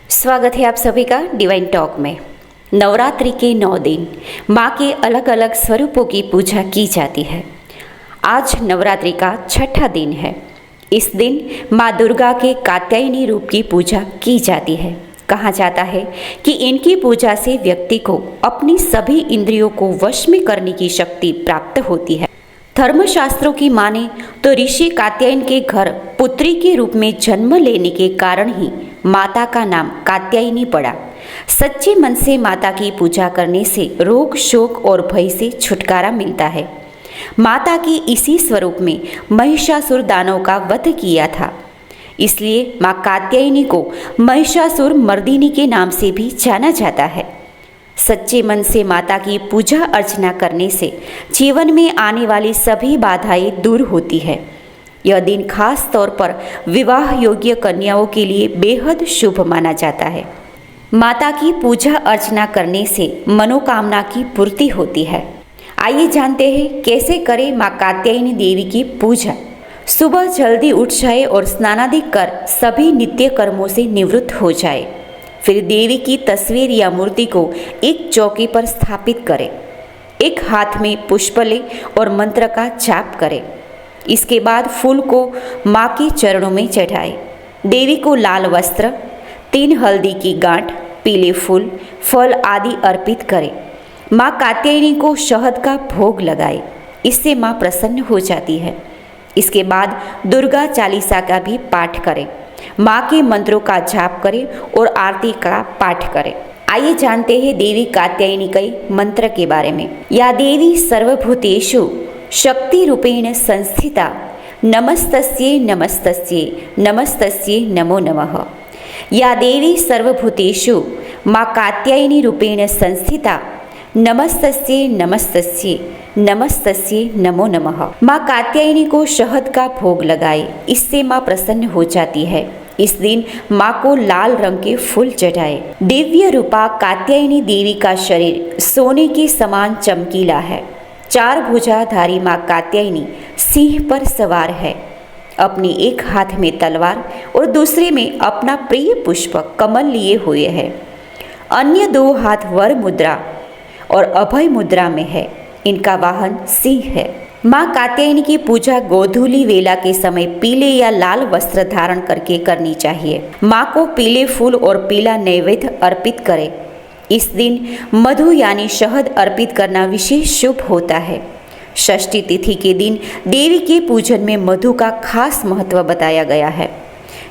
स्वागत है आप सभी का डिवाइन टॉक में। नवरात्रि के 9 दिन माँ के अलग अलग स्वरूपों की पूजा की जाती है। आज नवरात्रि का छठा दिन है। इस दिन माँ दुर्गा के कात्यायनी रूप की पूजा की जाती है। कहा जाता है कि इनकी पूजा से व्यक्ति को अपनी सभी इंद्रियों को वश में करने की शक्ति प्राप्त होती है। धर्मशास्त्रों की माने तो ऋषि कात्यायन के घर पुत्री के रूप में जन्म लेने के कारण ही माता का नाम कात्यायनी पड़ा। सच्चे मन से माता की पूजा करने से रोग शोक और भय से छुटकारा मिलता है। माता की इसी स्वरूप में महिषासुर दानव का वध किया था, इसलिए माँ कात्यायनी को महिषासुर मर्दिनी के नाम से भी जाना जाता है। सच्चे मन से माता की पूजा अर्चना करने से जीवन में आने वाली सभी बाधाएं दूर होती है। यह दिन खास तौर पर विवाह योग्य कन्याओं के लिए बेहद शुभ माना जाता है। माता की पूजा अर्चना करने से मनोकामना की पूर्ति होती है। आइए जानते हैं कैसे करें माँ कात्यायनी देवी की पूजा। सुबह जल्दी उठ जाए और स्नानादि कर सभी नित्य कर्मों से निवृत्त हो जाए। फिर देवी की तस्वीर या मूर्ति को एक चौकी पर स्थापित करें। एक हाथ में पुष्प ले और मंत्र का जाप करें। इसके बाद फूल को माँ के चरणों में चढ़ाए। देवी को लाल वस्त्र, 3 हल्दी की गांठ, पीले फूल, फल आदि अर्पित करें। माँ कात्यायनी को शहद का भोग लगाए। इससे माँ प्रसन्न हो जाती है। इसके बाद दुर्गा चालीसा का भी पाठ करें। माँ के मंत्रों का जाप करें और आरती का पाठ करें। आइए जानते हैं देवी कात्यायनी के मंत्र के बारे में। या देवी सर्वभूतेषु शक्ति रूपेण संस्थिता नमस्तस्यै नमस्तस्यै नमस्तस्यै नमो नमः। या देवी सर्वभूतेषु माँ कात्यायनी रूपेण संस्थिता नमस्तस्यै नमस्तस्यै नमस्तस्यै नमो नमः। माँ कात्यायनी को शहद का भोग लगाए। इससे माँ प्रसन्न हो जाती है। इस दिन माँ को लाल रंग के फूल चढ़ाए। दिव्य रूपा कात्यायनी देवी का शरीर सोने के समान चमकीला है। 4 भुजाधारी माँ कात्यायनी सिंह पर सवार है। अपने एक हाथ में तलवार और दूसरे में अपना प्रिय पुष्प कमल लिए हुए है। अन्य 2 हाथ वर मुद्रा और अभय मुद्रा में है। इनका वाहन सिंह है। माँ कात्यायनी की पूजा गोधूली वेला के समय पीले या लाल वस्त्र धारण करके करनी चाहिए। माँ को पीले फूल और पीला नैवेद्य अर्पित करें। इस दिन मधु यानी शहद अर्पित करना विशेष शुभ होता है। षष्ठी तिथि के दिन देवी के पूजन में मधु का खास महत्व बताया गया है।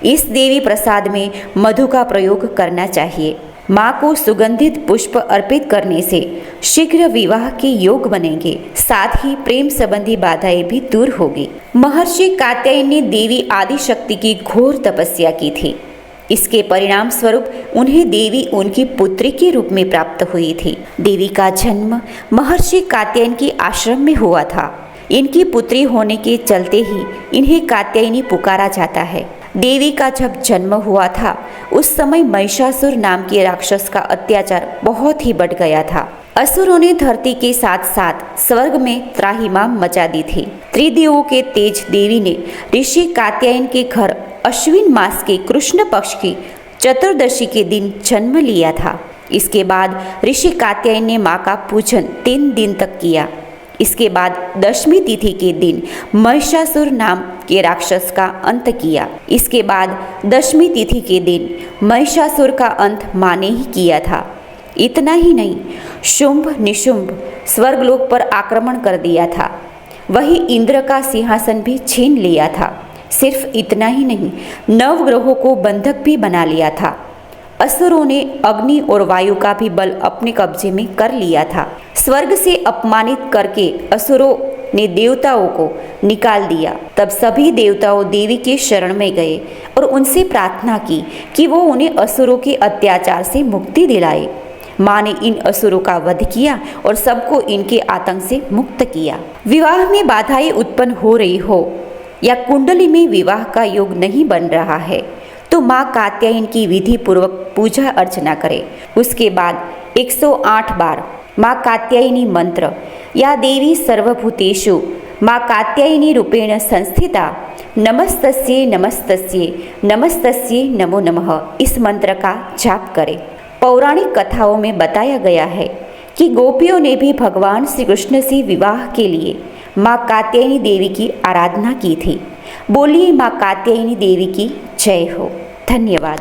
इस देवी प्रसाद में मधु का प्रयोग करना चाहिए। माँ को सुगंधित पुष्प अर्पित करने से शीघ्र विवाह के योग बनेंगे। साथ ही प्रेम संबंधी बाधाएं भी दूर होगी। महर्षि कात्यायन ने देवी आदिशक्ति की घोर तपस्या की थी। इसके परिणाम स्वरूप उन्हें देवी उनकी पुत्री के रूप में प्राप्त हुई थी। देवी का जन्म महर्षि कात्यायन के आश्रम में हुआ था। इनकी पुत्री होने के चलते ही इन्हें कात्यायनी पुकारा जाता है। देवी का जब जन्म हुआ था उस समय महिषासुर नाम के राक्षस का अत्याचार बहुत ही बढ़ गया था। असुरों ने धरती के साथ साथ स्वर्ग में त्राहिमाम मचा दी थी। त्रिदेवों के तेज देवी ने ऋषि कात्यायन के घर अश्विन मास के कृष्ण पक्ष की चतुर्दशी के दिन जन्म लिया था। इसके बाद ऋषि कात्यायन ने माँ का पूजन 3 दिन तक किया। इसके बाद 10वीं तिथि के दिन महिषासुर नाम के राक्षस का अंत किया। इसके बाद 10वीं तिथि के दिन महिषासुर का अंत माँ ने ही किया था। इतना ही नहीं, शुंभ निशुंभ स्वर्गलोक पर आक्रमण कर दिया था। वही इंद्र का सिंहासन भी छीन लिया था। सिर्फ इतना ही नहीं, 9 ग्रहों को बंधक भी बना लिया था। असुरों ने अग्नि और वायु का भी बल अपने कब्जे में कर लिया था। स्वर्ग से अपमानित करके असुरों ने देवताओं को निकाल दिया। तब सभी देवताओं देवी के शरण में गए और उनसे प्रार्थना की कि वो उन्हें असुरों के अत्याचार से मुक्ति दिलाए। माँ ने इन असुरों का वध किया और सबको इनके आतंक से मुक्त किया। विवाह में बाधाएं उत्पन्न हो रही हो या कुंडली में विवाह का योग नहीं बन रहा है तो माँ कात्यायन की विधि पूर्वक पूजा अर्चना करें। उसके बाद 108 बार माँ कात्यायनी मंत्र या देवी सर्वभूतेषु माँ कात्यायनी रूपेण संस्थिता नमस्तस्ये नमस्तस्ये नमस्तस्ये नमो नमः इस मंत्र का जाप करें। पौराणिक कथाओं में बताया गया है कि गोपियों ने भी भगवान श्री कृष्ण से विवाह के लिए माँ कात्यायनी देवी की आराधना की थी। बोलिए माँ कात्यायनी देवी की जय हो। धन्यवाद।